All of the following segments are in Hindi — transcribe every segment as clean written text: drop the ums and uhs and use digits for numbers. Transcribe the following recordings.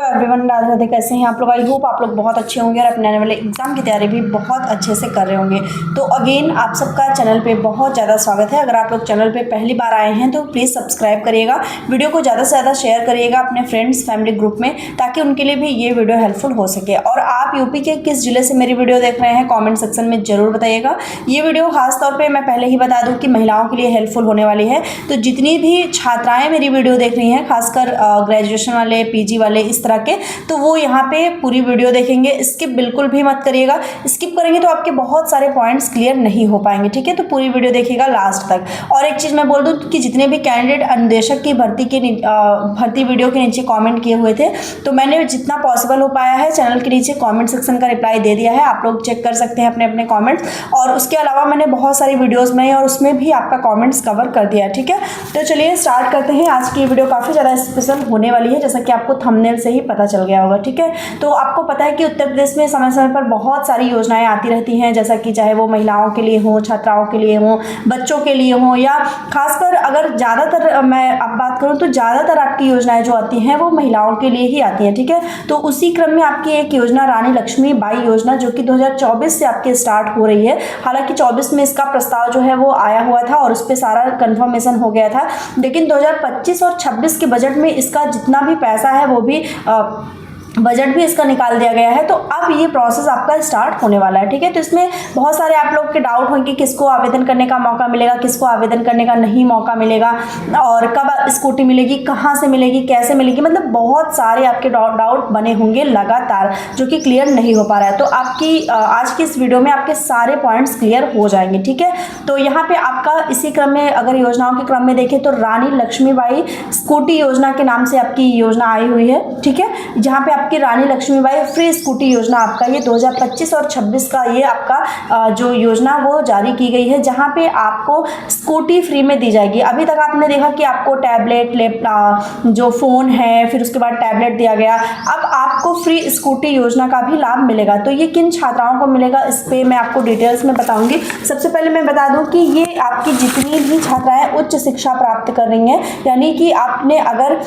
एवरीवन, राधे राधे। कैसे हैं आप लोग? आई होप आप लोग बहुत अच्छे होंगे और अपने आने वाले एग्जाम की तैयारी भी बहुत अच्छे से कर रहे होंगे। तो अगेन आप सबका चैनल पे बहुत ज़्यादा स्वागत है। अगर आप लोग चैनल पे पहली बार आए हैं तो प्लीज़ सब्सक्राइब करिएगा, वीडियो को ज़्यादा से ज़्यादा शेयर करिएगा अपने फ्रेंड्स फैमिली ग्रुप में, ताकि उनके लिए भी ये वीडियो हेल्पफुल हो सके। और आप यूपी के किस जिले से मेरी वीडियो देख रहे हैं कॉमेंट सेक्शन में ज़रूर बताइएगा। ये वीडियो खासतौर पर मैं पहले ही बता दूँ कि महिलाओं के लिए हेल्पफुल होने वाली है। तो जितनी भी छात्राएँ मेरी वीडियो देख रही हैं, खासकर ग्रेजुएशन वाले, पीजी वाले, इस तरह के, तो वो यहाँ पे पूरी वीडियो देखेंगे। स्किप बिल्कुल भी मत करिएगा, स्किप करेंगे तो आपके बहुत सारे पॉइंट्स क्लियर नहीं हो पाएंगे। ठीक है, तो पूरी वीडियो देखिएगा लास्ट तक। और एक चीज़ मैं बोल दूँ कि जितने भी कैंडिडेट अनुदेशक की भर्ती वीडियो के नीचे कॉमेंट किए हुए थे, तो मैंने जितना पॉसिबल हो पाया है चैनल के नीचे कॉमेंट सेक्शन का रिप्लाई दे दिया है। आप लोग चेक कर सकते हैं अपने अपने कॉमेंट्स। और उसके अलावा मैंने बहुत सारी वीडियोज़ बनाई और उसमें भी आपका कॉमेंट्स कवर कर दिया है। ठीक है, तो चलिए स्टार्ट करते हैं। आज की वीडियो काफ़ी ज़्यादा स्पेशल होने वाली है, जैसा कि आपको थंबनेल से ही पता चल गया होगा। ठीक है, तो आपको पता है कि उत्तर प्रदेश में समय समय पर बहुत सारी योजनाएं आती रहती हैं, जैसा कि चाहे वो महिलाओं के लिए हो, छात्राओं के लिए हो, बच्चों के लिए हो, या खासकर अगर ज़्यादातर मैं अब बात करूं तो ज़्यादातर आपकी योजनाएं जो आती हैं वो महिलाओं के लिए ही आती हैं। ठीक है, तो उसी क्रम में आपकी एक योजना रानी लक्ष्मीबाई योजना, जो कि 2024 से आपके स्टार्ट हो रही है। हालांकि 24 में इसका प्रस्ताव जो है वो आया हुआ था और उस पर सारा कन्फर्मेशन हो गया था, लेकिन 2025 और 26 के बजट में इसका जितना भी पैसा है वो भी बजट भी इसका निकाल दिया गया है। तो अब ये प्रोसेस आपका स्टार्ट होने वाला है। ठीक है, तो इसमें बहुत सारे आप लोग के डाउट होंगे, किसको आवेदन करने का मौका मिलेगा, किसको आवेदन करने का नहीं मौका मिलेगा, और कब स्कूटी मिलेगी, कहाँ से मिलेगी, कैसे मिलेगी, मतलब बहुत सारे आपके डाउट बने होंगे लगातार, जो कि क्लियर नहीं हो पा रहा है। तो आपकी आज की इस वीडियो में आपके सारे पॉइंट्स क्लियर हो जाएंगे। ठीक है, तो यहाँ पे आपका इसी क्रम में, अगर योजनाओं के क्रम में देखें तो रानी लक्ष्मीबाई स्कूटी योजना के नाम से आपकी योजना आई हुई है। ठीक है, जहाँ पे आपकी रानी लक्ष्मीबाई फ्री स्कूटी योजना आपका ये 2025 और 26 का ये आपका जो योजना वो जारी की गई है, जहाँ पे आपको स्कूटी फ्री में दी जाएगी। अभी तक आपने देखा कि आपको टैबलेट, लैपटॉप, जो फ़ोन है, फिर उसके बाद टैबलेट दिया गया। अब आपको फ्री स्कूटी योजना का भी लाभ मिलेगा। तो ये किन छात्राओं को मिलेगा, इस पर मैं आपको डिटेल्स में बताऊंगी। सबसे पहले मैं बता दूं कि ये आपकी जितनी भी छात्राएं उच्च शिक्षा प्राप्त कर रही हैं, यानी कि आपने अगर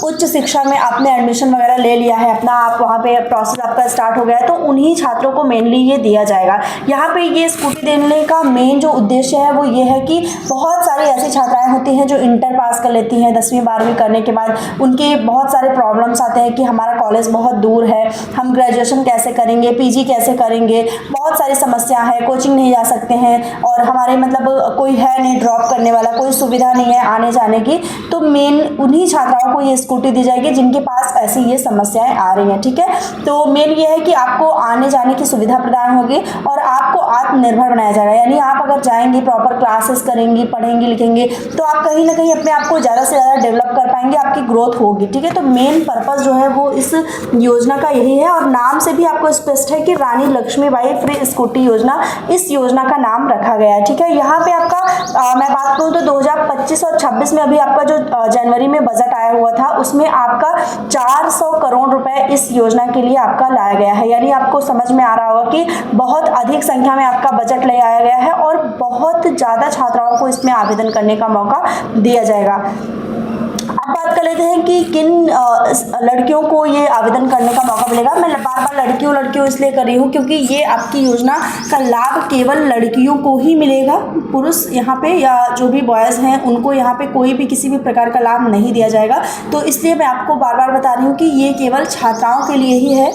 उच्च शिक्षा में आपने एडमिशन वगैरह ले लिया है अपना, आप वहाँ पे प्रोसेस आपका स्टार्ट हो गया है, तो उन्हीं छात्रों को मेनली ये दिया जाएगा। यहाँ पे ये स्कूटी देने का मेन जो उद्देश्य है वो ये है कि बहुत सारी ऐसी छात्राएं होती हैं जो इंटर पास कर लेती हैं, 10वीं 12वीं करने के बाद उनके बहुत सारे प्रॉब्लम्स आते हैं कि हमारा कॉलेज बहुत दूर है, हम ग्रेजुएशन कैसे करेंगे, पीजी कैसे करेंगे, बहुत सारी समस्या है, कोचिंग नहीं जा सकते हैं, और हमारे मतलब कोई है नहीं ड्रॉप करने वाला, कोई सुविधा नहीं है आने जाने की। तो मेन उन्हीं छात्राओं को ये स्कूटी दी जाएगी जिनके पास ऐसी ये समस्याएं आ रही हैं। ठीक है, तो मेन ये है कि आपको आने जाने की सुविधा प्रदान होगी और आपको आत्मनिर्भर बनाया जाएगा। यानी आप अगर जाएंगे, प्रॉपर क्लासेस करेंगी, पढ़ेंगी, लिखेंगे, तो आप कहीं ना कहीं अपने आप को ज़्यादा से ज़्यादा डेवलप कर पाएंगे, आपकी ग्रोथ होगी। ठीक है, तो मेन पर्पज़ जो है वो इस योजना का यही है, और नाम से भी आपको स्पष्ट है कि रानी लक्ष्मीबाई फ्री स्कूटी योजना इस योजना का नाम रखा गया है। ठीक है, यहाँ पे आपका मैं बात करूँ तो 2025 और 26 में अभी आपका जो जनवरी में बजट आया हुआ था, उसमें आपका 400 करोड़ रुपए इस योजना के लिए आपका लाया गया है। यानी आपको समझ में आ रहा होगा कि बहुत अधिक संख्या में आपका बजट ले आया गया है और बहुत ज़्यादा छात्राओं को इसमें आवेदन करने का मौका दिया जाएगा। अब बात कर लेते हैं कि किन लड़कियों को ये आवेदन करने का मौका मिलेगा। मैं बार बार लड़कियों इसलिए कर रही हूँ क्योंकि ये आपकी योजना का लाभ केवल लड़कियों को ही मिलेगा। पुरुष यहाँ पे या जो भी बॉयज़ हैं उनको यहाँ पे कोई भी किसी भी प्रकार का लाभ नहीं दिया जाएगा। तो इसलिए मैं आपको बार बार बता रही हूँ कि ये केवल छात्राओं के लिए ही है।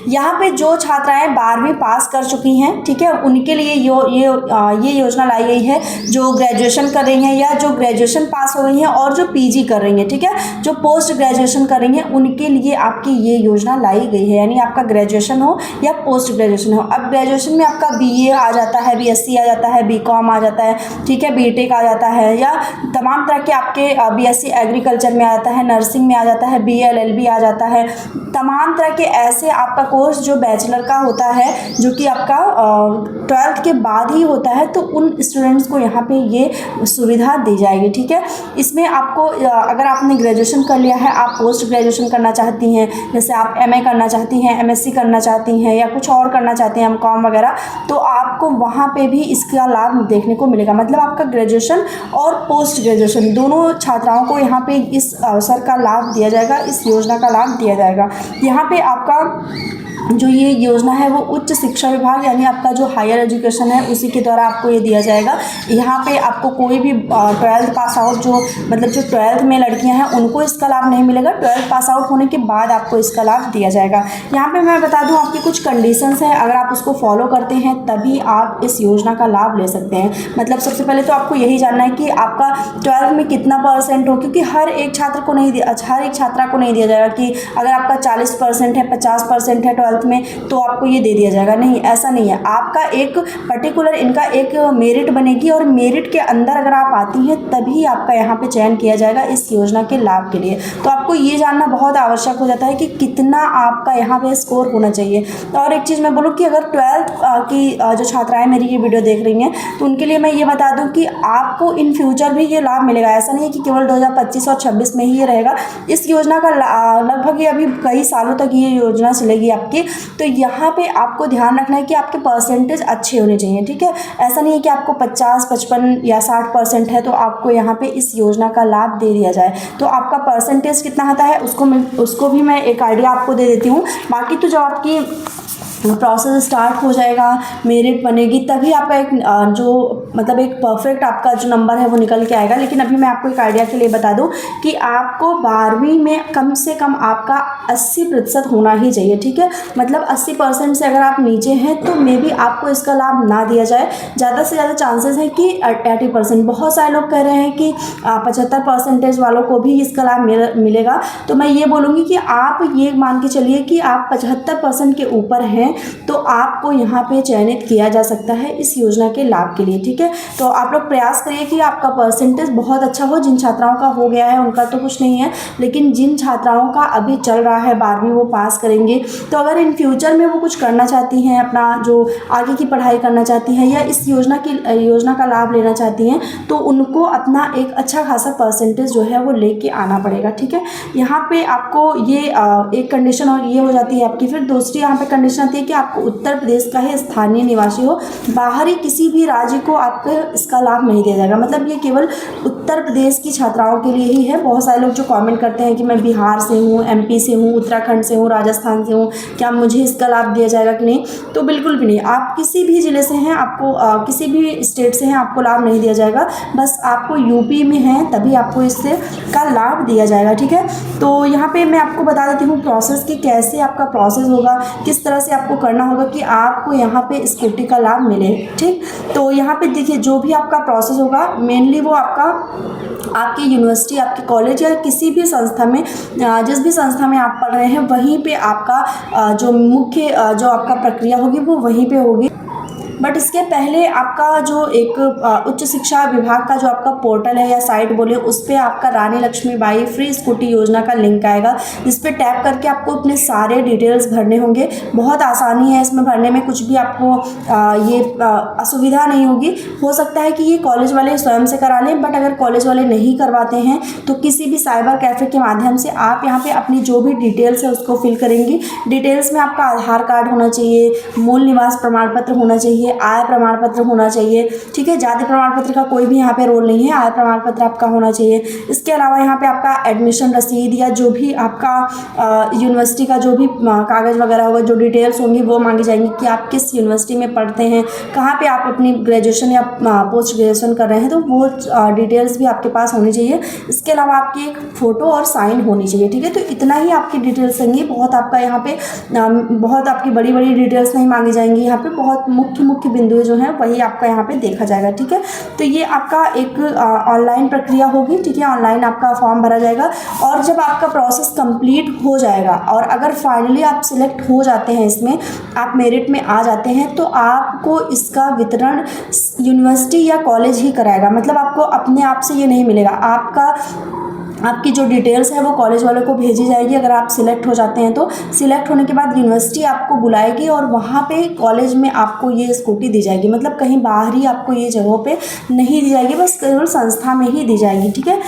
यहाँ पे जो छात्राएं 12वीं पास कर चुकी हैं, ठीक है, उनके लिए ये योजना लाई गई है। जो ग्रेजुएशन कर रही हैं या जो ग्रेजुएशन पास हो गई हैं और जो पीजी कर रही हैं, ठीक है, जो पोस्ट ग्रेजुएशन कर रही हैं, उनके लिए आपकी ये योजना लाई गई है। यानी आपका ग्रेजुएशन हो या पोस्ट ग्रेजुएशन हो। अब ग्रेजुएशन में आपका बीए आ जाता है, बीएससी आ जाता है, बीकॉम आ जाता है, ठीक है, बीटेक आ जाता है, या तमाम तरह के आपके बीएससी एग्रीकल्चर में आ जाता है, नर्सिंग में आ जाता है, बीएलएलबी आ जाता है, तमाम तरह के ऐसे आपका कोर्स जो बैचलर का होता है, जो कि आपका 12th के बाद ही होता है, तो उन स्टूडेंट्स को यहाँ पे ये सुविधा दी जाएगी। ठीक है, इसमें आपको अगर आपने ग्रेजुएशन कर लिया है, आप पोस्ट ग्रेजुएशन करना चाहती हैं, जैसे आप एमए करना चाहती हैं, एमएससी करना चाहती हैं, या कुछ और करना चाहती हैं, एमकॉम वगैरह, तो आपको वहाँ पे भी इसका लाभ देखने को मिलेगा। मतलब आपका ग्रेजुएशन और पोस्ट ग्रेजुएशन दोनों छात्राओं को यहाँ पे इस अवसर का लाभ दिया जाएगा, इस योजना का लाभ दिया जाएगा। यहाँ पे आपका जो ये योजना है वो उच्च शिक्षा विभाग यानी आपका जो हायर एजुकेशन है उसी के द्वारा आपको ये दिया जाएगा। यहाँ पे आपको कोई भी 12th पास आउट जो 12th में लड़कियां हैं उनको इसका लाभ नहीं मिलेगा। 12th पास आउट होने के बाद आपको इसका लाभ दिया जाएगा। यहाँ पे मैं बता दूँ आपकी कुछ कंडीशंस हैं, अगर आप उसको फॉलो करते हैं तभी आप इस योजना का लाभ ले सकते हैं। मतलब सबसे पहले तो आपको यही जानना है कि आपका 12th में कितना % हो, क्योंकि हर एक छात्रा को नहीं दिया जाएगा कि अगर आपका 40% है, 50% है 12th में तो आपको ये दे दिया जाएगा। नहीं, ऐसा नहीं है। आपका एक पर्टिकुलर इनका एक मेरिट बनेगी और मेरिट के अंदर अगर आप आती हैं तभी आपका यहाँ पे चयन किया जाएगा इस योजना के लाभ के लिए। तो आपको ये जानना बहुत आवश्यक हो जाता है कि कितना आपका यहाँ पे स्कोर होना चाहिए। और एक चीज़ मैं बोलूँ कि अगर 12th की जो छात्राएँ मेरी ये वीडियो देख रही हैं तो उनके लिए मैं ये बता दूँ कि आपको इन फ्यूचर भी ये लाभ मिलेगा। ऐसा नहीं है कि केवल 2025 और 26 में ही ये रहेगा। इस योजना का लगभग ये अभी कई सालों तक ये योजना चलेगी आपकी। तो यहाँ पे आपको ध्यान रखना है कि आपके परसेंटेज अच्छे होने चाहिए। ठीक है, ऐसा नहीं है कि आपको 50, 55 या 60% है तो आपको यहाँ पे इस योजना का लाभ दे दिया जाए। तो आपका परसेंटेज कितना आता है उसको भी मैं एक आइडिया आपको दे देती हूँ। बाकी तो जब आपकी प्रोसेस स्टार्ट हो जाएगा, मेरिट बनेगी, तभी आपका एक एक परफेक्ट आपका जो नंबर है वो निकल के आएगा। लेकिन अभी मैं आपको एक आइडिया के लिए बता दूं कि आपको 12वीं में कम से कम आपका 80% होना ही चाहिए। ठीक है, मतलब 80% से अगर आप नीचे हैं तो मे बी आपको इसका लाभ ना दिया जाए। ज़्यादा से ज़्यादा चांसेस है कि 80%। बहुत सारे लोग कह रहे हैं कि 75% वालों को भी इसका लाभ मिलेगा। तो मैं ये बोलूँगी कि आप ये मान के चलिए कि आप 75% के ऊपर हैं तो आपको यहाँ पे चयनित किया जा सकता है इस योजना के लाभ के लिए। ठीक है, तो आप लोग प्रयास करिए कि आपका परसेंटेज बहुत अच्छा हो। जिन छात्राओं का हो गया है उनका तो कुछ नहीं है, लेकिन जिन छात्राओं का अभी चल रहा है 12वीं वो पास करेंगे, तो अगर इन फ्यूचर में वो कुछ करना चाहती हैं, अपना जो आगे की पढ़ाई करना चाहती हैं या इस योजना का लाभ लेना चाहती हैं, तो उनको अपना एक अच्छा खासा परसेंटेज जो है वो लेके आना पड़ेगा। ठीक है, यहाँ पे आपको ये एक कंडीशन और ये हो जाती है आपकी। फिर दूसरी यहाँ पे कंडीशन आती है कि आपको उत्तर प्रदेश का ही स्थानीय निवासी हो, बाहरी किसी भी राज्य को आपको इसका लाभ नहीं दिया जाएगा। मतलब ये केवल उत्तर प्रदेश की छात्राओं के लिए ही है। बहुत सारे लोग जो कमेंट करते हैं कि मैं बिहार से हूँ, एमपी से हूँ, उत्तराखंड से हूँ, राजस्थान से हूँ, क्या मुझे इसका लाभ दिया जाएगा कि नहीं? तो बिल्कुल भी नहीं। आप किसी भी ज़िले से हैं, आपको किसी भी स्टेट से हैं, आपको लाभ नहीं दिया जाएगा। बस आपको यूपी में हैं तभी आपको इससे का लाभ दिया जाएगा। ठीक है, तो यहाँ पे मैं आपको बता देती हूँ प्रोसेस कि कैसे आपका प्रोसेस होगा, किस तरह से आपको करना होगा कि आपको यहाँ पे स्कूटी का लाभ मिले। ठीक, तो यहाँ पे देखिए जो भी आपका प्रोसेस होगा मेनली वो आपकी यूनिवर्सिटी, आपके कॉलेज या किसी भी संस्था में, जिस भी संस्था में आप पढ़ रहे हैं वहीं पे आपका जो मुख्य जो आपका प्रक्रिया होगी वो वहीं पे होगी। बट इसके पहले आपका जो एक उच्च शिक्षा विभाग का जो आपका पोर्टल है या साइट बोले, उस पर आपका रानी लक्ष्मीबाई फ्री स्कूटी योजना का लिंक आएगा, जिस पे टैप करके आपको अपने सारे डिटेल्स भरने होंगे। बहुत आसानी है इसमें भरने में, कुछ भी आपको असुविधा नहीं होगी। हो सकता है कि ये कॉलेज वाले स्वयं से करा लें, बट अगर कॉलेज वाले नहीं करवाते हैं तो किसी भी साइबर कैफ़े के माध्यम से आप यहाँ पे अपनी जो भी डिटेल्स है उसको फिल करेंगी। डिटेल्स में आपका आधार कार्ड होना चाहिए, मूल निवास प्रमाण पत्र होना चाहिए, आय प्रमाण पत्र होना चाहिए। ठीक है, जाति प्रमाण पत्र का कोई भी यहाँ पे रोल नहीं है, आय प्रमाण पत्र आपका होना चाहिए। इसके अलावा यहाँ पे आपका एडमिशन रसीद या जो भी आपका यूनिवर्सिटी का जो भी कागज़ वगैरह होगा, जो डिटेल्स होंगी वो मांगी जाएंगी कि आप किस यूनिवर्सिटी में पढ़ते हैं, कहाँ पे आप अपनी ग्रेजुएशन या पोस्ट ग्रेजुएशन कर रहे हैं, तो वो डिटेल्स भी आपके पास होनी चाहिए। इसके अलावा आपकी एक फ़ोटो और साइन होनी चाहिए। ठीक है, तो इतना ही आपकी डिटेल्स होंगी। बहुत आपका यहाँ पे बहुत आपकी बड़ी बड़ी डिटेल्स नहीं मांगी जाएंगी। यहाँ पे बहुत मुख्य बिंदु जो है वही आपका यहाँ पे देखा जाएगा। ठीक है, तो ये आपका एक ऑनलाइन प्रक्रिया होगी। ठीक है, ऑनलाइन आपका फॉर्म भरा जाएगा और जब आपका प्रोसेस कंप्लीट हो जाएगा और अगर फाइनली आप सिलेक्ट हो जाते हैं, इसमें आप मेरिट में आ जाते हैं, तो आपको इसका वितरण यूनिवर्सिटी या कॉलेज ही कराएगा। मतलब आपको अपने आप से ये नहीं मिलेगा। आपका आपकी जो डिटेल्स है वो कॉलेज वालों को भेजी जाएगी। अगर आप सिलेक्ट हो जाते हैं तो सिलेक्ट होने के बाद यूनिवर्सिटी आपको बुलाएगी और वहाँ पे कॉलेज में आपको ये स्कूटी दी जाएगी। मतलब कहीं बाहर ही आपको ये जगहों पे नहीं दी जाएगी, बस केवल संस्था में ही दी जाएगी, ठीक है।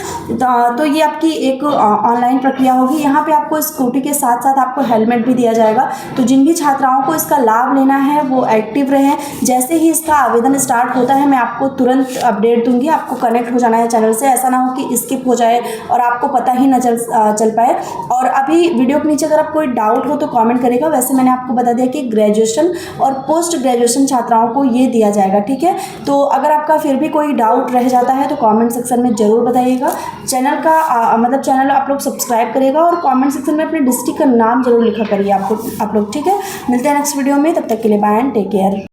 तो ये आपकी एक ऑनलाइन प्रक्रिया होगी। यहाँ पे आपको स्कूटी के साथ साथ आपको हेलमेट भी दिया जाएगा। तो जिन भी छात्राओं को इसका लाभ लेना है वो एक्टिव रहें। जैसे ही इसका आवेदन स्टार्ट होता है मैं आपको तुरंत अपडेट दूंगी। आपको कनेक्ट हो जाना है चैनल से, ऐसा ना हो कि स्किप हो जाए और आपको पता ही ना चल पाए। और अभी वीडियो के नीचे अगर आप कोई डाउट हो तो कमेंट करेगा। वैसे मैंने आपको बता दिया कि ग्रेजुएशन और पोस्ट ग्रेजुएशन छात्राओं को ये दिया जाएगा, ठीक है। तो अगर आपका फिर भी कोई डाउट रह जाता है तो कमेंट सेक्शन में ज़रूर बताइएगा। चैनल का मतलब चैनल आप लोग सब्सक्राइब करिएगा और कमेंट सेक्शन में अपने डिस्ट्रिक्ट का नाम जरूर लिखा करिए आप लोग, ठीक है। मिलते हैं नेक्स्ट वीडियो में, तब तक के लिए बाय एंड टेक केयर।